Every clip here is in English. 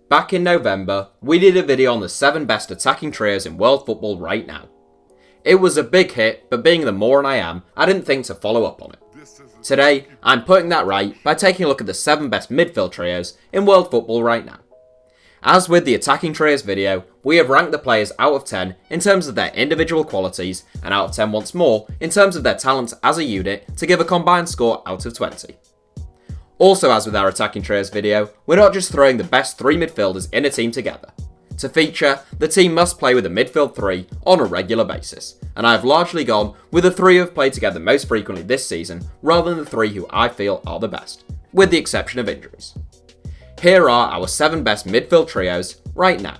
Back in November, we did a video on the 7 best attacking trios in world football right now. It was a big hit, but being the moron I am, I didn't think to follow up on it. Today, I'm putting that right by taking a look at the 7 best midfield trios in world football right now. As with the attacking trios video, we have ranked the players out of 10 in terms of their individual qualities, and out of 10 once more in terms of their talents as a unit to give a combined score out of 20. Also, as with our attacking trios video, we're not just throwing the best 3 midfielders in a team together. To feature, the team must play with a midfield 3 on a regular basis, and I have largely gone with the 3 who have played together most frequently this season rather than the 3 who I feel are the best, with the exception of injuries. Here are our 7 best midfield trios right now.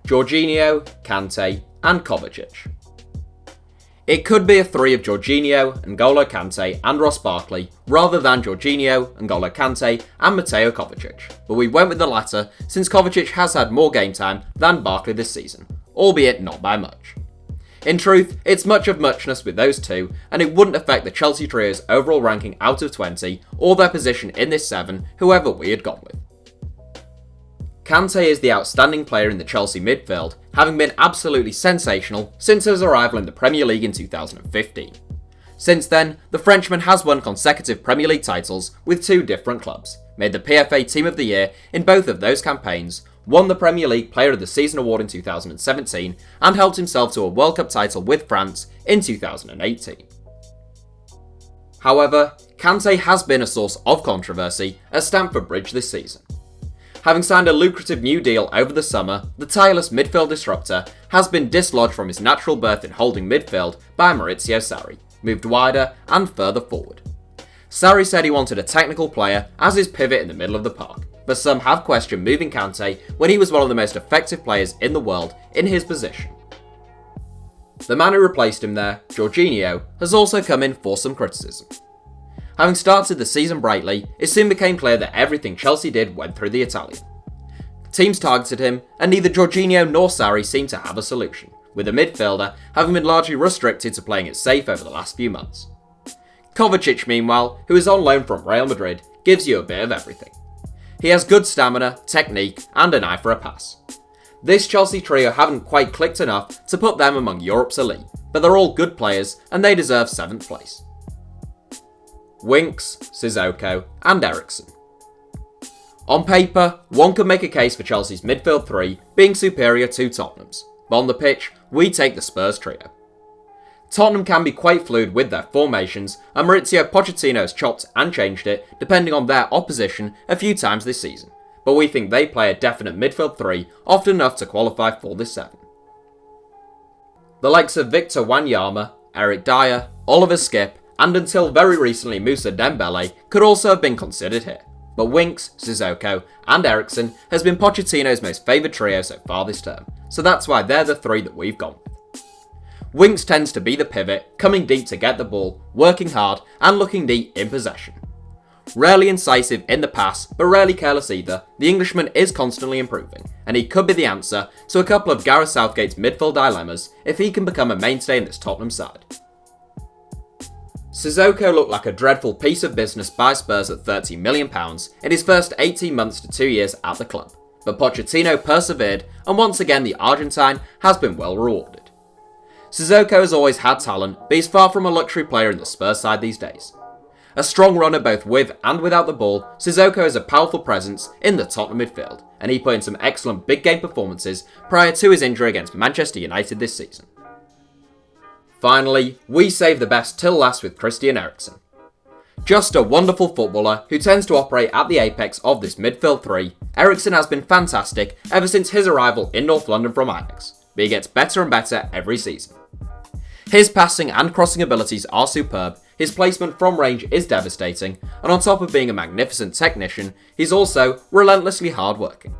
Jorginho, Kante and Kovacic. It could be a 3 of Jorginho, N'Golo Kante and Ross Barkley rather than Jorginho, N'Golo Kante and Mateo Kovacic, but we went with the latter since Kovacic has had more game time than Barkley this season, albeit not by much. In truth, it's much of muchness with those two, and it wouldn't affect the Chelsea trio's overall ranking out of 20 or their position in this 7, whoever we had gone with. Kante is the outstanding player in the Chelsea midfield, having been absolutely sensational since his arrival in the Premier League in 2015. Since then, the Frenchman has won consecutive Premier League titles with 2 different clubs, made the PFA Team of the Year in both of those campaigns, won the Premier League Player of the Season award in 2017, and helped himself to a World Cup title with France in 2018. However, Kante has been a source of controversy at Stamford Bridge this season. Having signed a lucrative new deal over the summer, the tireless midfield disruptor has been dislodged from his natural berth in holding midfield by Maurizio Sarri, moved wider and further forward. Sarri said he wanted a technical player as his pivot in the middle of the park, but some have questioned moving Kante when he was one of the most effective players in the world in his position. The man who replaced him there, Jorginho, has also come in for some criticism. Having started the season brightly, it soon became clear that everything Chelsea did went through the Italian. Teams targeted him, and neither Jorginho nor Sarri seemed to have a solution, with the midfielder having been largely restricted to playing it safe over the last few months. Kovacic, meanwhile, who is on loan from Real Madrid, gives you a bit of everything. He has good stamina, technique, and an eye for a pass. This Chelsea trio haven't quite clicked enough to put them among Europe's elite, but they're all good players and they deserve 7th place. Winks, Sissoko and Eriksen. On paper, one could make a case for Chelsea's midfield 3 being superior to Tottenham's, but on the pitch, we take the Spurs trio. Tottenham can be quite fluid with their formations, and Maurizio Pochettino has chopped and changed it depending on their opposition a few times this season, but we think they play a definite midfield 3 often enough to qualify for this 7. The likes of Victor Wanyama, Eric Dyer, Oliver Skipp, and until very recently Moussa Dembele could also have been considered here, but Winks, Sissoko and Eriksen has been Pochettino's most favoured trio so far this term, so that's why they're the 3 that we've gone with. Winks tends to be the pivot, coming deep to get the ball, working hard and looking neat in possession. Rarely incisive in the pass, but rarely careless either, the Englishman is constantly improving, and he could be the answer to a couple of Gareth Southgate's midfield dilemmas if he can become a mainstay in this Tottenham side. Sissoko looked like a dreadful piece of business by Spurs at £30 million in his first 18 months to 2 years at the club, but Pochettino persevered and once again the Argentine has been well rewarded. Sissoko has always had talent, but he's far from a luxury player in the Spurs side these days. A strong runner both with and without the ball, Sissoko is a powerful presence in the Tottenham midfield, and he put in some excellent big game performances prior to his injury against Manchester United this season. Finally, we save the best till last with Christian Eriksen. Just a wonderful footballer who tends to operate at the apex of this midfield 3, Eriksen has been fantastic ever since his arrival in North London from Ajax, but he gets better and better every season. His passing and crossing abilities are superb, his placement from range is devastating, and on top of being a magnificent technician, he's also relentlessly hard-working.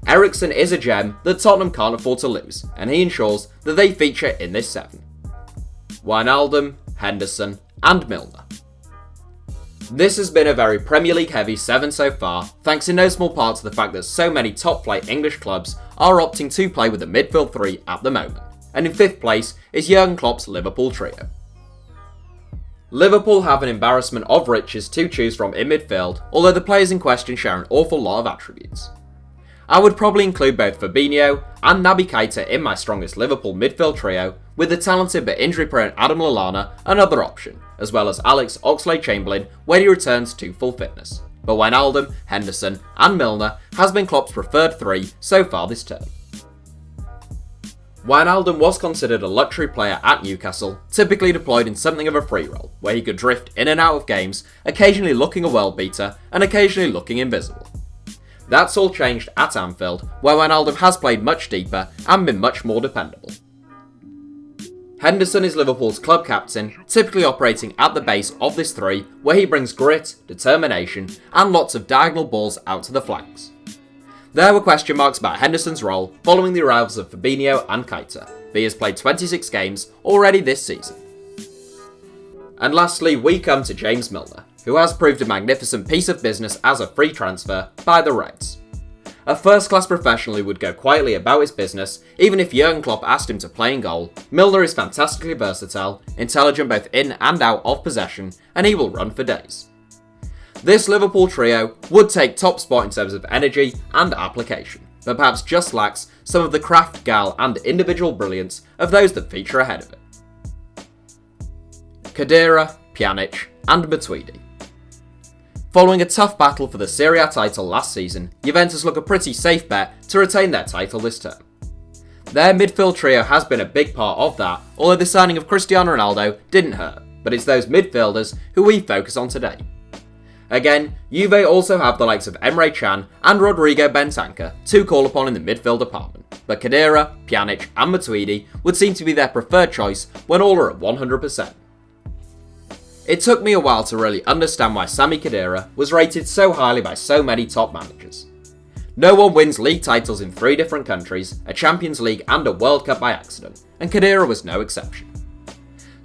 Eriksen is a gem that Tottenham can't afford to lose, and he ensures that they feature in this 7. Wijnaldum, Henderson and Milner. This has been a very Premier League heavy 7 so far, thanks in no small part to the fact that so many top flight English clubs are opting to play with the midfield 3 at the moment, and in 5th place is Jurgen Klopp's Liverpool trio. Liverpool have an embarrassment of riches to choose from in midfield, although the players in question share an awful lot of attributes. I would probably include both Fabinho and Naby Keita in my strongest Liverpool midfield trio, with the talented but injury-prone Adam Lallana another option, as well as Alex Oxlade-Chamberlain when he returns to full fitness. But Wijnaldum, Henderson and Milner has been Klopp's preferred three so far this term. Wijnaldum was considered a luxury player at Newcastle, typically deployed in something of a free role, where he could drift in and out of games, occasionally looking a world beater and occasionally looking invisible. That's all changed at Anfield, where Wijnaldum has played much deeper and been much more dependable. Henderson is Liverpool's club captain, typically operating at the base of this three, where he brings grit, determination and lots of diagonal balls out to the flanks. There were question marks about Henderson's role following the arrivals of Fabinho and Keita, but he has played 26 games already this season. And lastly, we come to James Milner, who has proved a magnificent piece of business as a free transfer by the Reds. A first-class professional who would go quietly about his business, even if Jurgen Klopp asked him to play in goal, Milner is fantastically versatile, intelligent both in and out of possession, and he will run for days. This Liverpool trio would take top spot in terms of energy and application, but perhaps just lacks some of the craft, guile and individual brilliance of those that feature ahead of it. Khedira, Pjanic and Matuidi. Following a tough battle for the Serie A title last season, Juventus look a pretty safe bet to retain their title this term. Their midfield trio has been a big part of that, although the signing of Cristiano Ronaldo didn't hurt, but it's those midfielders who we focus on today. Again, Juve also have the likes of Emre Can and Rodrigo Bentancur to call upon in the midfield department, but Khedira, Pjanic and Matuidi would seem to be their preferred choice when all are at 100%. It took me a while to really understand why Sami Khedira was rated so highly by so many top managers. No one wins league titles in 3 different countries, a Champions League and a World Cup by accident, and Khedira was no exception.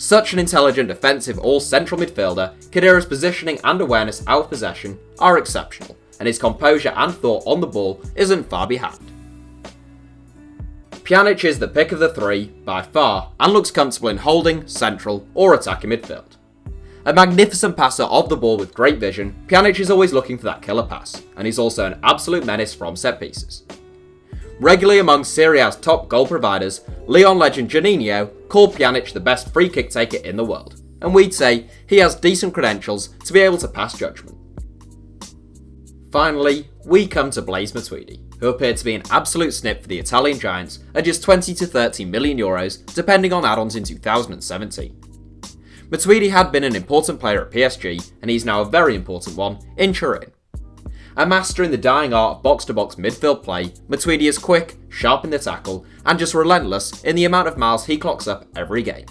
Such an intelligent defensive all-central midfielder, Khedira's positioning and awareness out of possession are exceptional, and his composure and thought on the ball isn't far behind. Pjanic is the pick of the three, by far, and looks comfortable in holding, central or attacking midfield. A magnificent passer of the ball with great vision, Pjanic is always looking for that killer pass, and he's also an absolute menace from set pieces. Regularly among Serie A's top goal providers, Lyon legend Jorginho called Pjanic the best free kick taker in the world, and we'd say he has decent credentials to be able to pass judgment. Finally, we come to Blaise Matuidi, who appeared to be an absolute snip for the Italian Giants at just 20 to 30 million euros, depending on add-ons in 2017. Matuidi had been an important player at PSG, and he's now a very important one in Turin. A master in the dying art of box-to-box midfield play, Matuidi is quick, sharp in the tackle, and just relentless in the amount of miles he clocks up every game.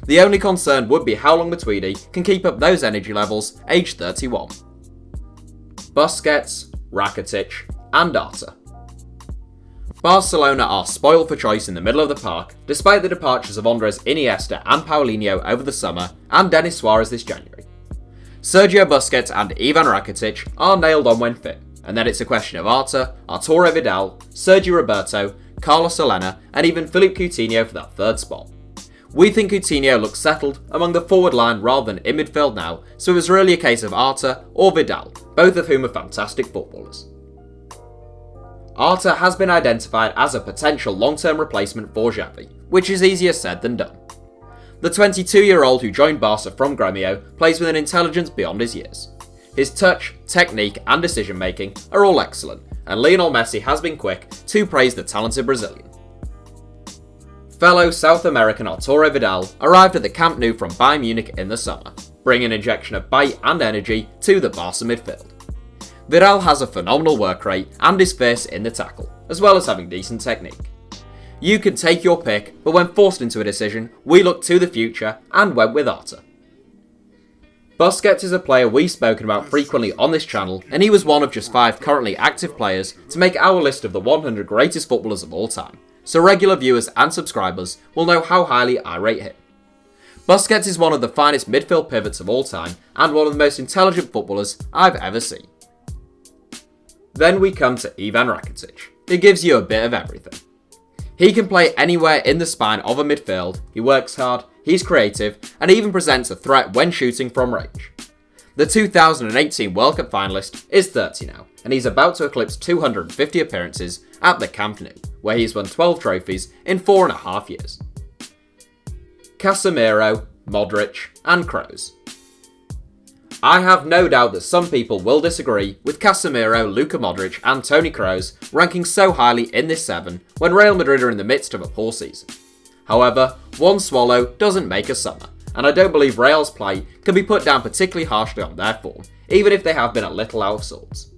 The only concern would be how long Matuidi can keep up those energy levels aged 31. Busquets, Rakitic, and Arta. Barcelona are spoilt for choice in the middle of the park, despite the departures of Andres Iniesta and Paulinho over the summer, and Denis Suarez this January. Sergio Busquets and Ivan Rakitic are nailed on when fit, and then it's a question of Arta, Arturo Vidal, Sergio Roberto, Carlos Elena, and even Philippe Coutinho for that third spot. We think Coutinho looks settled among the forward line rather than in midfield now, so it was really a case of Arta or Vidal, both of whom are fantastic footballers. Arta has been identified as a potential long-term replacement for Xavi, which is easier said than done. The 22-year-old who joined Barca from Gremio plays with an intelligence beyond his years. His touch, technique and decision-making are all excellent, and Lionel Messi has been quick to praise the talented Brazilian. Fellow South American Arturo Vidal arrived at the Camp Nou from Bayern Munich in the summer, bringing an injection of bite and energy to the Barca midfield. Vidal has a phenomenal work rate and is fierce in the tackle, as well as having decent technique. You can take your pick, but when forced into a decision, we looked to the future and went with Arta. Busquets is a player we've spoken about frequently on this channel, and he was one of just 5 currently active players to make our list of the 100 greatest footballers of all time, so regular viewers and subscribers will know how highly I rate him. Busquets is one of the finest midfield pivots of all time, and one of the most intelligent footballers I've ever seen. Then we come to Ivan Rakitic, who gives you a bit of everything. He can play anywhere in the spine of a midfield, he works hard, he's creative, and even presents a threat when shooting from range. The 2018 World Cup finalist is 30 now, and he's about to eclipse 250 appearances at the Camp Nou, where he's won 12 trophies in 4.5 years. Casemiro, Modric, and Kroos. I have no doubt that some people will disagree with Casemiro, Luka Modric, and Toni Kroos ranking so highly in this 7 when Real Madrid are in the midst of a poor season. However, one swallow doesn't make a summer, and I don't believe Real's play can be put down particularly harshly on their form, even if they have been a little out of sorts.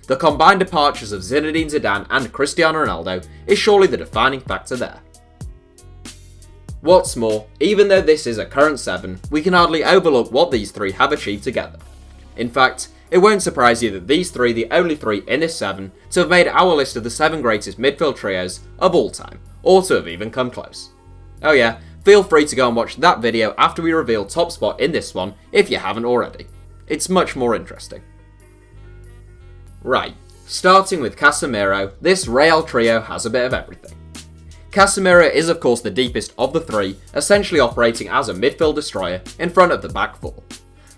The combined departures of Zinedine Zidane and Cristiano Ronaldo is surely the defining factor there. What's more, even though this is a current 7, we can hardly overlook what these 3 have achieved together. In fact, it won't surprise you that these 3 are the only 3 in this 7 to have made our list of the 7 greatest midfield trios of all time, or to have even come close. Oh yeah, feel free to go and watch that video after we reveal top spot in this one if you haven't already. It's much more interesting. Right, starting with Casemiro, this Real trio has a bit of everything. Casemiro is of course the deepest of the 3, essentially operating as a midfield destroyer in front of the back 4.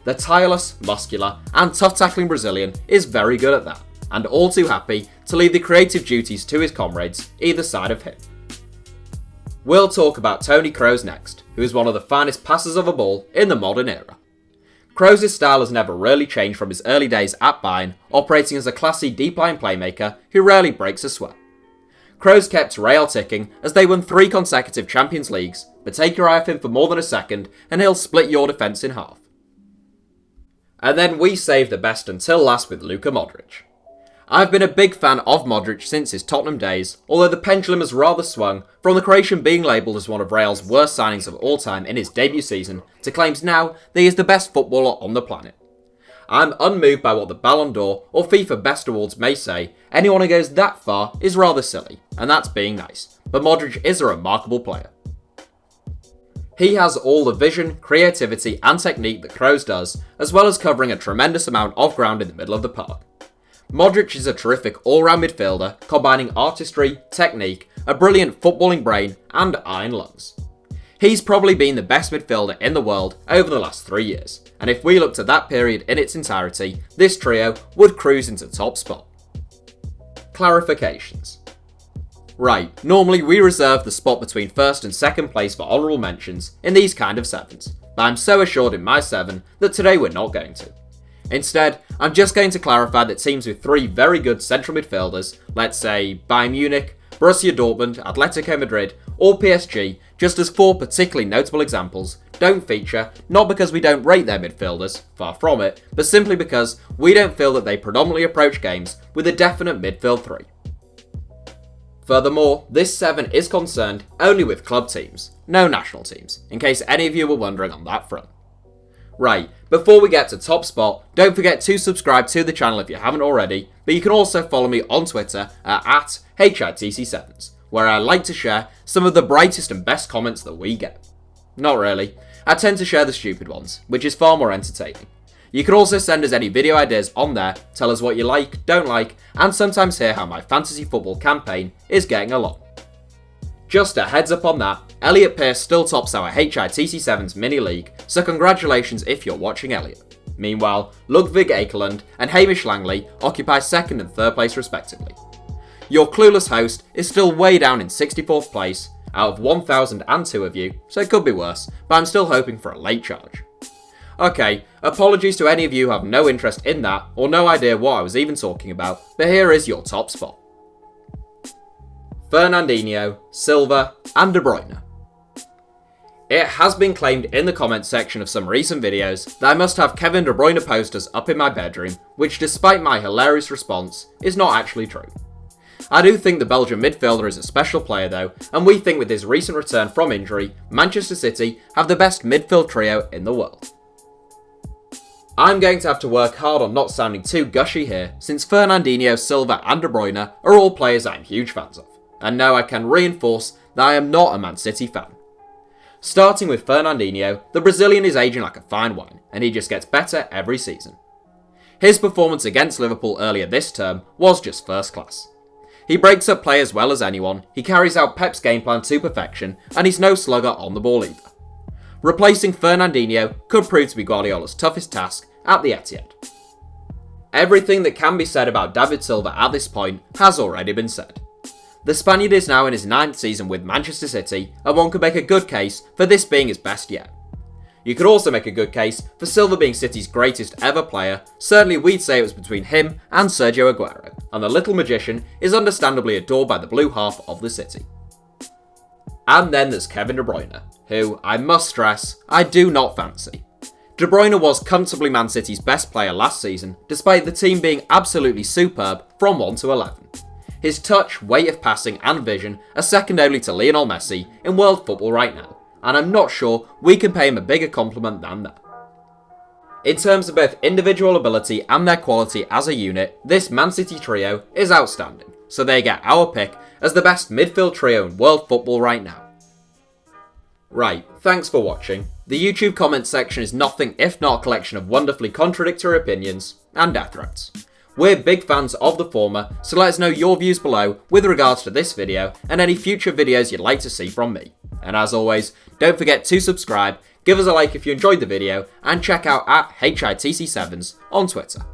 The tireless, muscular, and tough tackling Brazilian is very good at that, and all too happy to leave the creative duties to his comrades either side of him. We'll talk about Toni Kroos next, who is one of the finest passers of a ball in the modern era. Kroos' style has never really changed from his early days at Bayern, operating as a classy deep-line playmaker who rarely breaks a sweat. Kroos kept Real ticking as they won 3 consecutive Champions Leagues, but take your eye off him for more than a second and he'll split your defence in half. And then we save the best until last with Luka Modric. I've been a big fan of Modric since his Tottenham days, although the pendulum has rather swung from the Croatian being labelled as one of Real's worst signings of all time in his debut season to claims now that he is the best footballer on the planet. I'm unmoved by what the Ballon d'Or or FIFA Best Awards may say. Anyone who goes that far is rather silly, and that's being nice, but Modric is a remarkable player. He has all the vision, creativity and technique that Kroos does, as well as covering a tremendous amount of ground in the middle of the park. Modric is a terrific all-round midfielder, combining artistry, technique, a brilliant footballing brain and iron lungs. He's probably been the best midfielder in the world over the last 3 years, and if we looked at that period in its entirety, this trio would cruise into top spot. Clarifications. Right, normally we reserve the spot between first and second place for honourable mentions in these kind of 7s, but I'm so assured in my 7 that today we're not going to. Instead, I'm just going to clarify that teams with 3 very good central midfielders, let's say Bayern Munich, Borussia Dortmund, Atletico Madrid, or PSG, just as 4 particularly notable examples, don't feature, not because we don't rate their midfielders, far from it, but simply because we don't feel that they predominantly approach games with a definite midfield 3. Furthermore, this 7 is concerned only with club teams, no national teams, in case any of you were wondering on that front. Right, before we get to top spot, don't forget to subscribe to the channel if you haven't already, but you can also follow me on Twitter at HITC Sevens, where I like to share some of the brightest and best comments that we get. Not really, I tend to share the stupid ones, which is far more entertaining. You can also send us any video ideas on there, tell us what you like, don't like, and sometimes hear how my fantasy football campaign is getting along. Just a heads up on that, Elliot Pearce still tops our HITC Sevens mini league, so congratulations if you're watching Elliot. Meanwhile, Ludwig Akerlund and Hamish Langley occupy 2nd and 3rd place respectively. Your clueless host is still way down in 64th place out of 1,002 of you, so it could be worse, but I'm still hoping for a late charge. Okay, apologies to any of you who have no interest in that or no idea what I was even talking about, but here is your top spot. Fernandinho, Silva and De Bruyne. It has been claimed in the comments section of some recent videos that I must have Kevin De Bruyne posters up in my bedroom, which despite my hilarious response, is not actually true. I do think the Belgian midfielder is a special player though, and we think with his recent return from injury, Manchester City have the best midfield trio in the world. I'm going to have to work hard on not sounding too gushy here, since Fernandinho, Silva and De Bruyne are all players I'm huge fans of, and now I can reinforce that I am not a Man City fan. Starting with Fernandinho, the Brazilian is aging like a fine wine, and he just gets better every season. His performance against Liverpool earlier this term was just first class. He breaks up play as well as anyone, he carries out Pep's game plan to perfection, and he's no slugger on the ball either. replacing Fernandinho could prove to be Guardiola's toughest task at the Etihad. Everything that can be said about David Silva at this point has already been said. The Spaniard is now in his 9th season with Manchester City, and one could make a good case for this being his best yet. You could also make a good case for Silva being City's greatest ever player. Certainly we'd say it was between him and Sergio Aguero, and the little magician is understandably adored by the blue half of the city. And then there's Kevin De Bruyne, who, I must stress, I do not fancy. De Bruyne was comfortably Man City's best player last season, despite the team being absolutely superb from 1 to 11. His touch, weight of passing and vision are second only to Lionel Messi in world football right now, and I'm not sure we can pay him a bigger compliment than that. In terms of both individual ability and their quality as a unit, this Man City trio is outstanding, so they get our pick as the best midfield trio in world football right now. Right, thanks for watching. The YouTube comments section is nothing if not a collection of wonderfully contradictory opinions and death threats. We're big fans of the former, so let us know your views below with regards to this video and any future videos you'd like to see from me. And as always, don't forget to subscribe, give us a like if you enjoyed the video, and check out at HITC Sevens on Twitter.